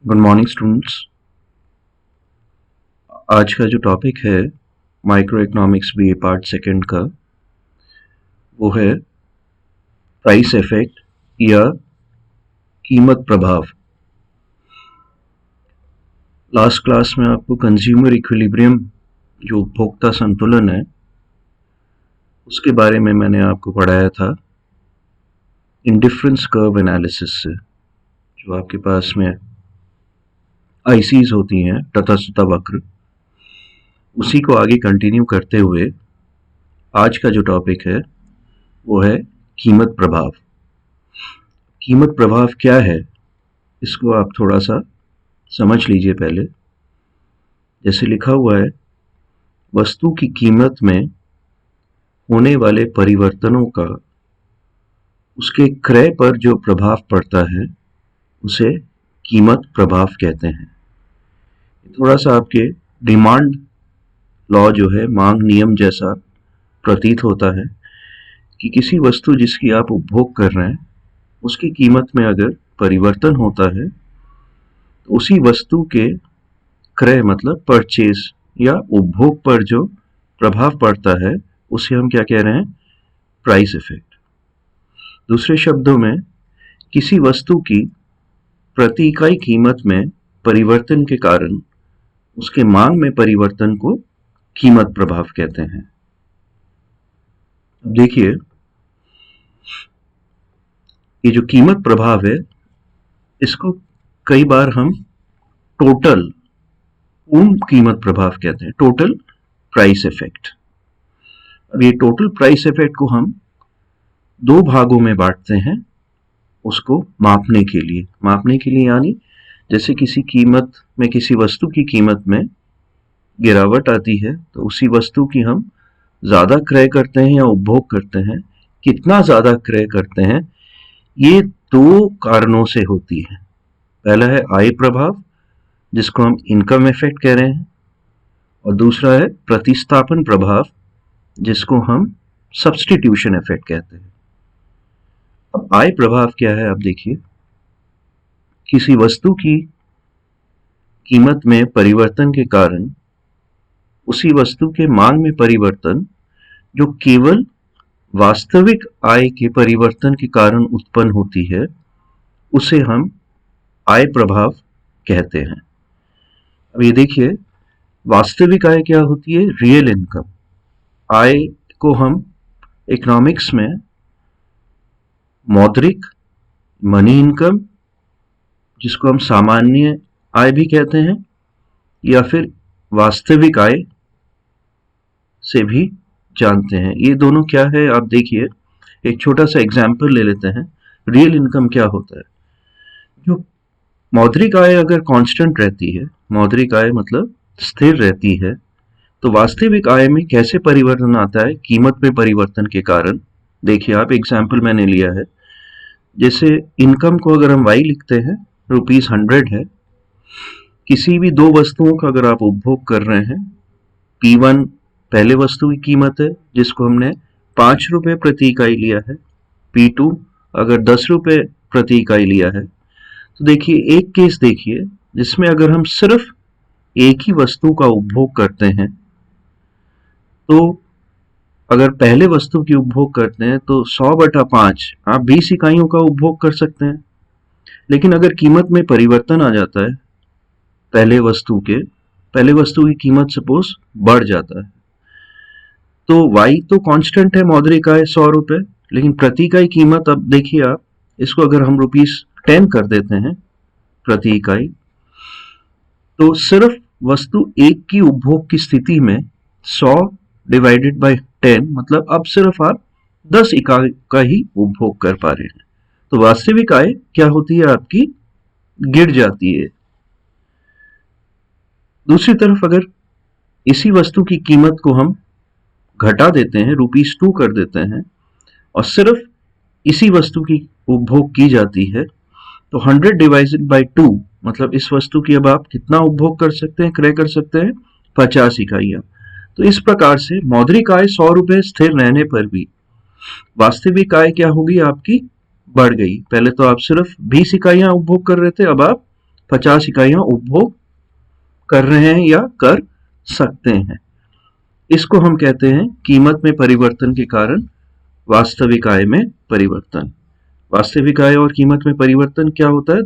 Good morning students. आज का जो टॉपिक है micro economics BA part second का, वो है प्राइस इफेक्ट या कीमत प्रभाव। लास्ट क्लास में आपको कंज्यूमर इक्विलिब्रियम जो उपभोक्ता संतुलन है उसके बारे में मैंने आपको पढ़ाया था इंडिफरेंस कर्व एनालिसिस से। जो आपके पास में आईसीज होती हैं, तटस्थता वक्र, उसी को आगे कंटिन्यू करते हुए आज का जो टॉपिक है वो है कीमत प्रभाव। कीमत प्रभाव क्या है, इसको आप थोड़ा सा समझ लीजिए। पहले जैसे लिखा हुआ है, वस्तु की कीमत में होने वाले परिवर्तनों का उसके क्रय पर जो प्रभाव पड़ता है उसे कीमत प्रभाव कहते हैं। थोड़ा सा आपके डिमांड लॉ जो है, मांग नियम जैसा प्रतीत होता है कि किसी वस्तु जिसकी आप उपभोग कर रहे हैं उसकी कीमत में अगर परिवर्तन होता है तो उसी वस्तु के क्रय मतलब परचेज या उपभोग पर जो प्रभाव पड़ता है उसे हम क्या कह रहे हैं, प्राइस इफेक्ट। दूसरे शब्दों में, किसी वस्तु की प्रति इकाई कीमत में परिवर्तन के कारण उसके मांग में परिवर्तन को कीमत प्रभाव कहते हैं। अब देखिए, ये जो कीमत प्रभाव है इसको कई बार हम टोटल पूर्ण कीमत प्रभाव कहते हैं, टोटल प्राइस इफेक्ट। अब ये टोटल प्राइस इफेक्ट को हम दो भागों में बांटते हैं उसको मापने के लिए यानी जैसे किसी कीमत में, किसी वस्तु की कीमत में गिरावट आती है तो उसी वस्तु की हम ज्यादा क्रय करते हैं या उपभोग करते हैं। कितना ज्यादा क्रय करते हैं, ये दो कारणों से होती है। पहला है आय प्रभाव, जिसको हम इनकम इफेक्ट कह रहे हैं, और दूसरा है प्रतिस्थापन प्रभाव, जिसको हम सब्स्टिट्यूशन इफेक्ट कहते हैं। अब आय प्रभाव क्या है, आप देखिए, किसी वस्तु की कीमत में परिवर्तन के कारण उसी वस्तु के मांग में परिवर्तन जो केवल वास्तविक आय के परिवर्तन के कारण उत्पन्न होती है उसे हम आय प्रभाव कहते हैं। अब ये देखिए, वास्तविक आय क्या होती है, रियल इनकम। आय को हम इकोनॉमिक्स में मौद्रिक, मनी इनकम, जिसको हम सामान्य आय भी कहते हैं, या फिर वास्तविक आय से भी जानते हैं। ये दोनों क्या है, आप देखिए, एक छोटा सा एग्जाम्पल ले लेते हैं। रियल इनकम क्या होता है, जो मौद्रिक आय अगर कांस्टेंट रहती है, मौद्रिक आय मतलब स्थिर रहती है, तो वास्तविक आय में कैसे परिवर्तन आता है, कीमत में परिवर्तन के कारण। देखिए आप, एग्जाम्पल मैंने लिया है, जैसे इनकम को अगर हम वाई लिखते हैं, ₹100 है। किसी भी दो वस्तुओं का अगर आप उपभोग कर रहे हैं, P1 पहले वस्तु की कीमत है जिसको हमने ₹5 प्रति इकाई लिया है, P2 अगर ₹10 प्रति इकाई लिया है। तो देखिए, एक केस देखिए जिसमें अगर हम सिर्फ एक ही वस्तु का उपभोग करते हैं, तो अगर पहले वस्तु की उपभोग करते हैं तो 100/5 आप 20 इकाइयों का उपभोग कर सकते हैं। लेकिन अगर कीमत में परिवर्तन आ जाता है, पहले वस्तु की कीमत सपोज बढ़ जाता है, तो y तो कांस्टेंट है, मौद्रिक आय ₹100, लेकिन प्रति इकाई कीमत, अब देखिए आप, इसको अगर हम ₹10 कर देते हैं प्रति इकाई, तो सिर्फ वस्तु एक की उपभोग की स्थिति में 100/10 मतलब अब सिर्फ आप 10 इकाई का ही उपभोग कर पा रहे हैं। तो वास्तविक आय क्या होती है, आपकी गिर जाती है। दूसरी तरफ अगर इसी वस्तु की कीमत को हम घटा देते हैं, ₹2 कर देते हैं, और सिर्फ इसी वस्तु की उपभोग की जाती है, तो 100/2 मतलब इस वस्तु की अब आप कितना उपभोग कर सकते हैं, क्रय कर सकते हैं, 50 इकाइयां। तो इस प्रकार से मौद्रिक आय ₹100 स्थिर रहने पर भी वास्तविक आय क्या होगी, आपकी बढ़ गई। पहले तो आप सिर्फ 20 इकाइयां उपभोग कर रहे थे, अब आप 50 इकाइयां उपभोग कर रहे हैं या कर सकते हैं। इसको हम कहते हैं कीमत में परिवर्तन के कारण वास्तविक आय में परिवर्तन। वास्तविक आय और कीमत में परिवर्तन क्या होता है?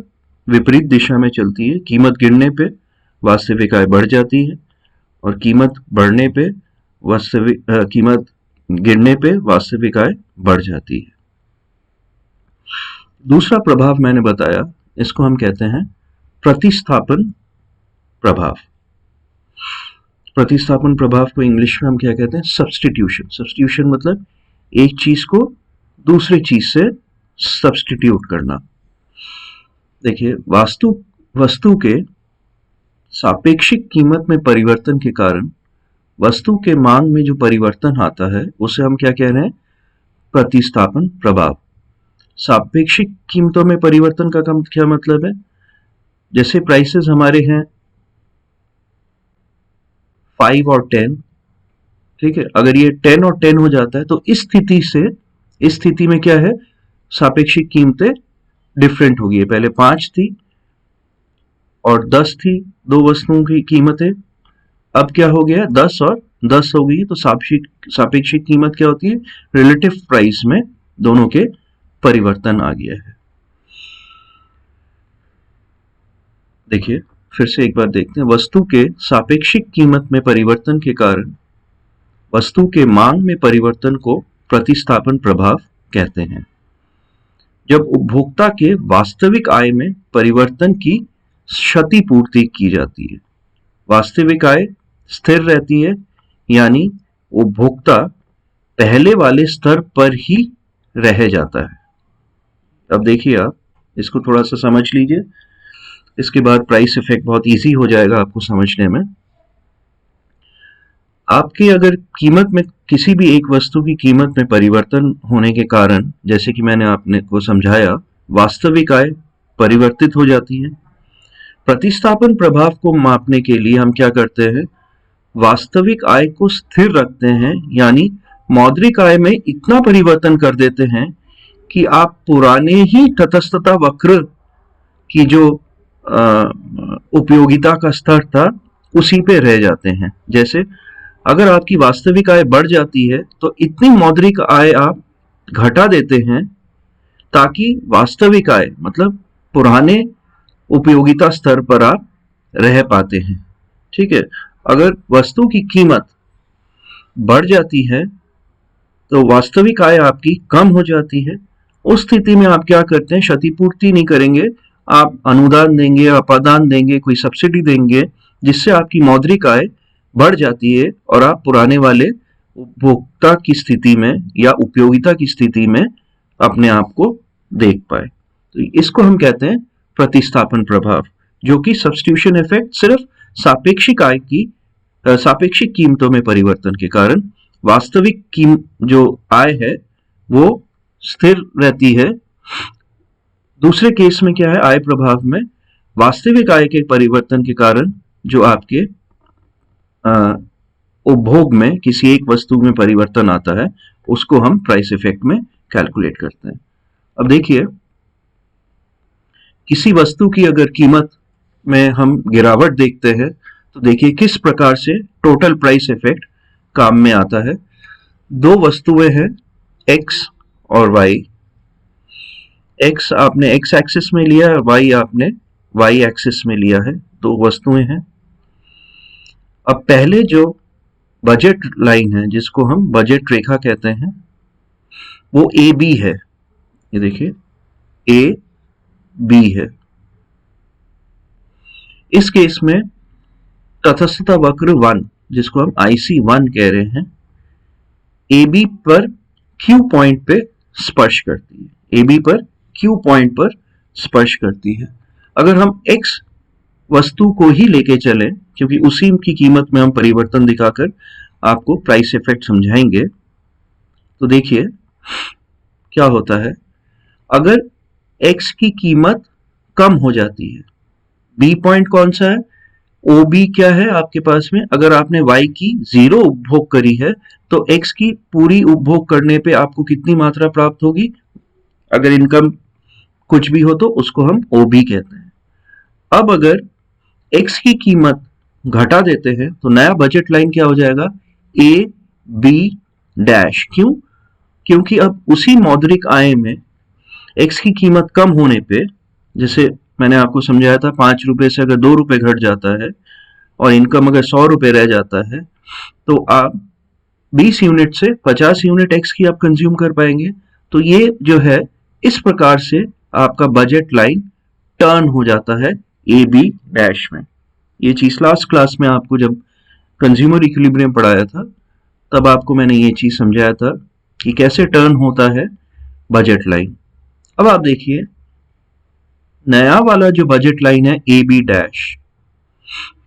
विपरीत दिशा में चलती है। कीमत गिरने पे वास्तविक आय बढ़ जाती है और कीमत बढ़ने पे कीमत गिरने पे वास्तविक आय बढ़ जाती है। दूसरा प्रभाव मैंने बताया, इसको हम कहते हैं प्रतिस्थापन प्रभाव। प्रतिस्थापन प्रभाव को इंग्लिश में हम क्या कहते हैं? सब्स्टिट्यूशन। सब्स्टिट्यूशन मतलब एक चीज को दूसरे चीज से सब्स्टिट्यूट करना। देखिए, वस्तु के सापेक्षिक कीमत में परिवर्तन के कारण वस्तु के मांग में जो परिवर्तन आता है उसे हम क्या कह रहे हैं? प्रतिस्थापन प्रभाव। सापेक्षिक कीमतों में परिवर्तन का क्या मतलब है? जैसे प्राइसेस हमारे हैं 5 और 10, ठीक है। अगर ये 10 और 10 हो जाता है तो इस स्थिति में क्या है? सापेक्षिक कीमतें डिफरेंट होगी। पहले 5 थी और 10 थी, दो वस्तुओं की कीमतें। अब क्या हो गया? 10 और 10 हो गई। तो सापेक्षिक कीमत क्या होती है? रिलेटिव प्राइस में दोनों के परिवर्तन आ गया है। देखिए, फिर से एक बार देखते हैं। वस्तु के सापेक्षिक कीमत में परिवर्तन के कारण वस्तु के मांग में परिवर्तन को प्रतिस्थापन प्रभाव कहते हैं। जब उपभोक्ता के वास्तविक आय में परिवर्तन की क्षतिपूर्ति की जाती है, वास्तविक आय स्थिर रहती है, यानी उपभोक्ता पहले वाले स्तर पर ही रह जाता है। अब देखिए, आप इसको थोड़ा सा समझ लीजिए, इसके बाद प्राइस इफेक्ट बहुत इजी हो जाएगा आपको समझने में। आपकी अगर कीमत में किसी भी एक वस्तु की कीमत में परिवर्तन होने के कारण, जैसे कि मैंने आपने को समझाया, वास्तविक आय परिवर्तित हो जाती है। प्रतिस्थापन प्रभाव को मापने के लिए हम क्या करते हैं? वास्तविक आय को स्थिर रखते हैं, यानी मौद्रिक आय में इतना परिवर्तन कर देते हैं कि आप पुराने ही तटस्थता वक्र की जो उपयोगिता का स्तर था उसी पे रह जाते हैं। जैसे अगर आपकी वास्तविक आय बढ़ जाती है तो इतनी मौद्रिक आय आप घटा देते हैं ताकि वास्तविक आय मतलब पुराने उपयोगिता स्तर पर आप रह पाते हैं, ठीक है। अगर वस्तु की कीमत बढ़ जाती है तो वास्तविक आय आपकी कम हो जाती है। उस स्थिति में आप क्या करते हैं? क्षतिपूर्ति नहीं करेंगे, आप अनुदान देंगे, अपादान देंगे, कोई सब्सिडी देंगे, जिससे आपकी मौद्रिक आय बढ़ जाती है और आप पुराने वाले उपभोक्ता की स्थिति में या उपयोगिता की स्थिति में अपने आप को देख पाए। तो इसको हम कहते हैं प्रतिस्थापन प्रभाव, जो कि सब्स्टिट्यूशन इफेक्ट सिर्फ सापेक्षिक कीमतों में परिवर्तन के कारण वास्तविक जो आय है वो स्थिर रहती है। दूसरे केस में क्या है? आय प्रभाव में वास्तविक आय के परिवर्तन के कारण जो आपके उपभोग में किसी एक वस्तु में परिवर्तन आता है उसको हम प्राइस इफेक्ट में कैलकुलेट करते हैं। अब देखिए, किसी वस्तु की अगर कीमत में हम गिरावट देखते हैं तो देखिए किस प्रकार से टोटल प्राइस इफेक्ट काम में आता है। दो वस्तुएं हैं x और y। x आपने x एक्सिस में लिया है और y आपने y एक्सिस में लिया है, दो वस्तुएं हैं। अब पहले जो बजट लाइन है जिसको हम बजट रेखा कहते हैं वो AB है। ये देखिए AB है। इस केस में तटस्थता वक्र 1 जिसको हम IC1 कह रहे हैं AB पर Q पॉइंट पे स्पर्श करती है। AB पर Q पॉइंट पर स्पर्श करती है। अगर हम X वस्तु को ही लेके चले, क्योंकि उसी की कीमत में हम परिवर्तन दिखाकर आपको प्राइस इफेक्ट समझाएंगे, तो देखिए क्या होता है। अगर X की कीमत कम हो जाती है, B पॉइंट कौन सा है? OB क्या है आपके पास में? अगर आपने Y की 0 उपभोग करी है तो X की पूरी उपभोग करने पे आपको कितनी मात्रा प्राप्त होगी? अगर इनकम कुछ भी हो तो उसको हम OB कहते हैं। अब अगर x की कीमत घटा देते हैं तो नया बजट लाइन क्या हो जाएगा, ए बी डैश। क्यों? क्योंकि अब उसी मौद्रिक आय में x की कीमत कम होने पे, जैसे मैंने आपको समझाया था 5 रुपए से अगर 2 रुपए घट जाता है और इनकम अगर 100 रुपए रह जाता है तो आप 20 यूनिट से 50 यूनिट x की आप कंज्यूम कर पाएंगे। तो ये जो है इस प्रकार से आपका बजट लाइन टर्न हो जाता है ए बी डैश में। ये चीज लास्ट क्लास में आपको जब कंज्यूमर इक्विलिब्रियम पढ़ाया था तब आपको मैंने ये चीज समझाया था कि कैसे टर्न होता है बजट लाइन। अब आप देखिए नया वाला जो बजट लाइन है ए बी डैश,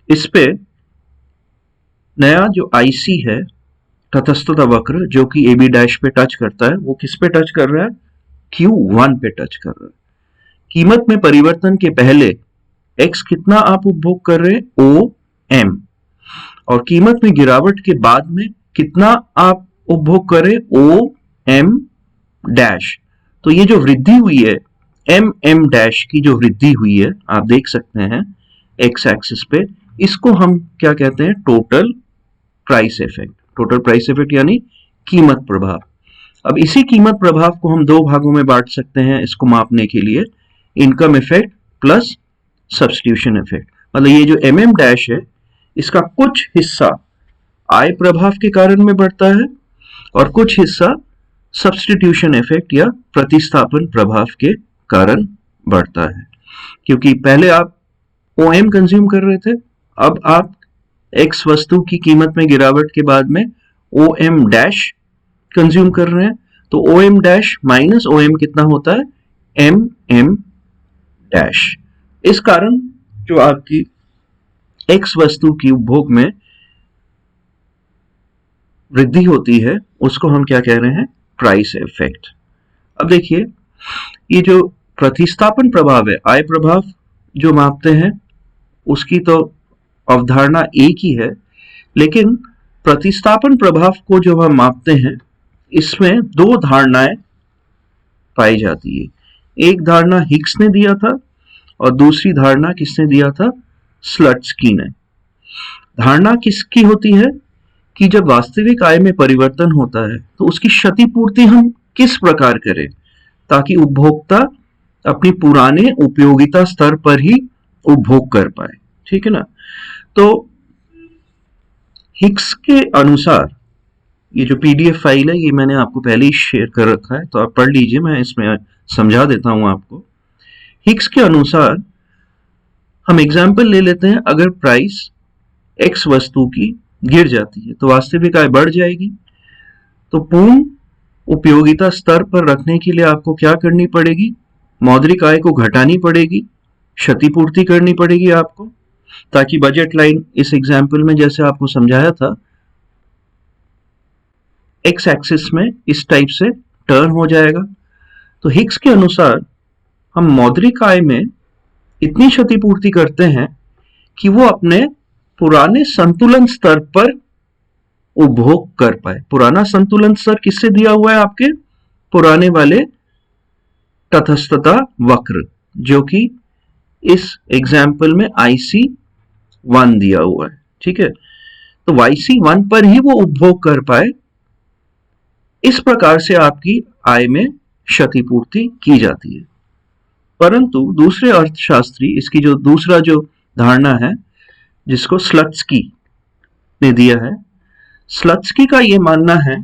इस पे नया जो आईसी है तटस्थता वक्र जो कि ए बी डैश पे टच करता है, वो किस पे टच कर रहा है, Q1 पे टच कर रहा है। कीमत में परिवर्तन के पहले x कितना आप उपभोग कर रहे हैं, ओ एम, और कीमत में गिरावट के बाद में कितना आप उपभोग कर रहे हैं, ओ एम डैश। तो ये जो वृद्धि हुई है एम एम डैश की जो वृद्धि हुई है आप देख सकते हैं एक्स एक्सिस पे, इसको हम क्या कहते हैं, total price effect. Total price effect यानी कीमत प्रभाव। अब इसी कीमत प्रभाव को हम दो भागों में बांट सकते हैं इसको मापने के लिए, income effect plus substitution effect. मतलब ये जो एम एम डैश है इसका कुछ हिस्सा आय प्रभाव के कारण में बढ़ता है और कुछ हिस्सा सब्स्टिट्यूशन इफेक्ट या प्रतिस्थापन प्रभाव के कारण बढ़ता है। क्योंकि पहले आप ओएम कंज्यूम कर रहे थे, अब आप एक्स वस्तु की कीमत में गिरावट के बाद में ओ एम डैश कंज्यूम कर रहे हैं, तो O M dash minus O M कितना होता है, एम एम डैश। इस कारण जो आपकी एक्स वस्तु की उपभोग में वृद्धि होती है उसको हम क्या कह रहे हैं, प्राइस इफेक्ट। अब देखिए ये जो प्रतिस्थापन प्रभाव है, आय प्रभाव जो मापते हैं उसकी तो अवधारणा एक ही है, लेकिन प्रतिस्थापन प्रभाव को जो हम मापते हैं इसमें दो धारणाएं पाई जाती है। एक धारणा हिग्स ने दिया था और दूसरी धारणा किसने दिया था, स्लट्सकी ने। धारणा किसकी होती है कि जब वास्तविक आय में परिवर्तन होता है तो उसकी क्षतिपूर्ति हम किस प्रकार करें ताकि उपभोक्ता अपनी पुराने उपयोगिता स्तर पर ही उपभोग कर पाए, ठीक है ना। तो हिग्स के अनुसार ये जो पीडीएफ फाइल है ये मैंने आपको पहले ही शेयर कर रखा है, तो आप पढ़ लीजिए, मैं इसमें समझा देता हूं आपको। हिग्स के अनुसार हम एग्जाम्पल ले लेते हैं, अगर प्राइस एक्स वस्तु की गिर जाती है तो वास्तविक आय बढ़ जाएगी। तो पूर्ण उपयोगिता स्तर पर रखने के लिए आपको क्या करनी पड़ेगी, मौद्रिक आय को घटानी पड़ेगी, क्षतिपूर्ति करनी पड़ेगी आपको, ताकि बजट लाइन इस एग्जाम्पल में जैसे आपको समझाया था एक्स एक्सिस में इस टाइप से टर्न हो जाएगा। तो हिग्स के अनुसार हम मौद्रिक आय में इतनी क्षतिपूर्ति करते हैं कि वो अपने पुराने संतुलन स्तर पर उपभोग कर पाए। पुराना संतुलन स्तर किससे दिया हुआ है, आपके पुराने वाले तटस्थता वक्र जो कि इस एग्जाम्पल में IC1 दिया हुआ है, ठीक है। तो IC1 पर ही वो उपभोग कर पाए, इस प्रकार से आपकी आय में क्षतिपूर्ति की जाती है। परंतु दूसरे अर्थशास्त्री इसकी जो दूसरा जो धारणा है जिसको स्लट्सकी ने दिया है, स्लट्सकी का ये मानना है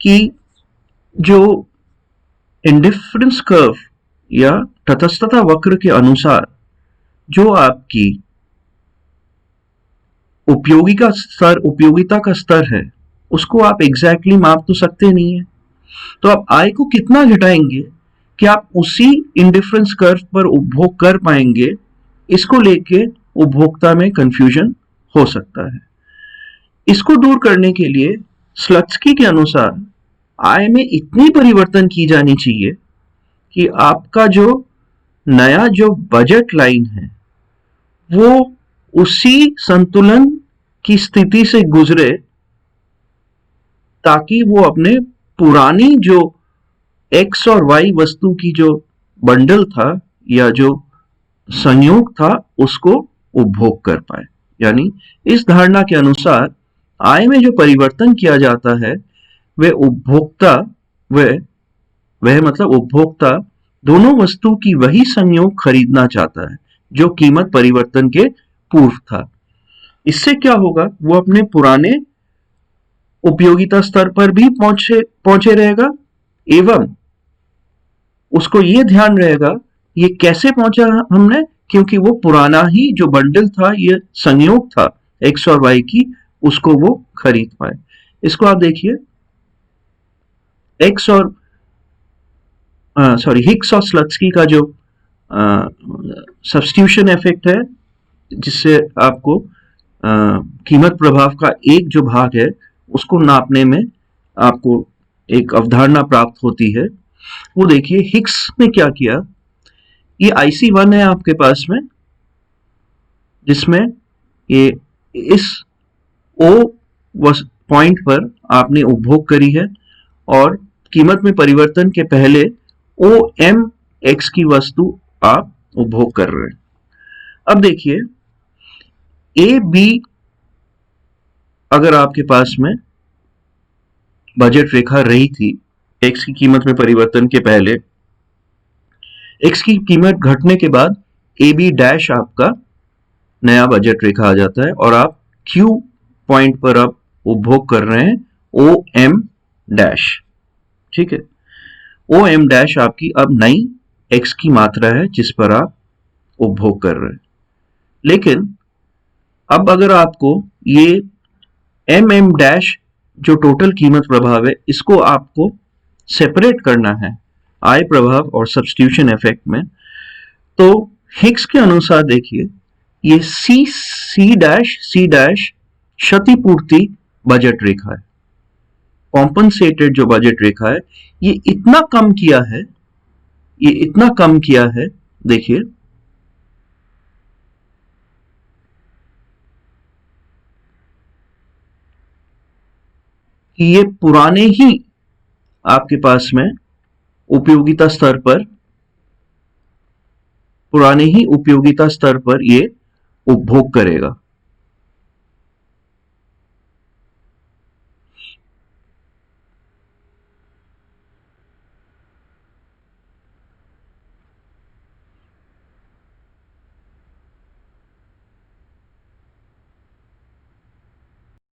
कि जो इंडिफरेंस कर्व या तटस्थता वक्र के अनुसार जो आपकी उपयोगिता का स्तर है उसको आप एग्जैक्टली माप तो सकते नहीं है। तो आप आय को कितना घटाएंगे कि आप उसी इंडिफरेंस कर्व पर उपभोग कर पाएंगे, इसको लेके उपभोक्ता में कंफ्यूजन हो सकता है। इसको दूर करने के लिए स्लट्सकी के अनुसार आय में इतनी परिवर्तन की जानी चाहिए कि आपका जो नया जो बजट लाइन है वो उसी संतुलन की स्थिति से गुजरे ताकि वो अपने पुरानी जो एक्स और वाई वस्तु की जो बंडल था या जो संयोग था उसको उपभोग कर पाए। यानी इस धारणा के अनुसार आय में जो परिवर्तन किया जाता है वह उपभोक्ता वह मतलब उपभोक्ता दोनों वस्तु की वही संयोग खरीदना चाहता है जो कीमत परिवर्तन के पूर्व था। इससे क्या होगा, वो अपने पुराने उपयोगिता स्तर पर भी पहुंचे रहेगा एवं उसको ये ध्यान रहेगा ये कैसे पहुंचा हमने, क्योंकि वो पुराना ही जो बंडल था, ये संयोग था एक्स और वाई की, उसको वो खरीद पाए। इसको आप देखिए, एक्स और हिक्स और स्लत्स्की का जो सब्स्टिट्यूशन इफेक्ट है, जिससे आपको कीमत प्रभाव का एक जो भाग है उसको नापने में आपको एक अवधारणा प्राप्त होती है। वो देखिए हिक्स ने क्या किया, ये IC1 है आपके पास में, जिसमें ये इस O पॉइंट पर आपने उपभोग करी है और कीमत में परिवर्तन के पहले OMX की वस्तु आप उपभोग कर रहे हैं। अब देखिए AB अगर आपके पास में बजट रेखा रही थी X की कीमत में परिवर्तन के पहले, X की कीमत घटने के बाद AB डैश आपका नया बजट रेखा आ जाता है और आप Q पॉइंट पर आप उपभोग कर रहे हैं OM डैश। ठीक है, OM डैश आपकी अब नई X की मात्रा है जिस पर आप उपभोग कर रहे हैं। लेकिन अब अगर आपको ये MM डैश जो टोटल कीमत प्रभाव है, इसको आपको सेपरेट करना है आय प्रभाव और सब्स्टिट्यूशन इफेक्ट में, तो हिक्स के अनुसार देखिए ये C डैश क्षतिपूर्ति बजट रेखा है, कॉम्पनसेटेड जो बजट रेखा है, ये इतना कम किया है, देखिए कि ये पुराने ही आपके पास में उपयोगिता स्तर पर ये उपभोग करेगा।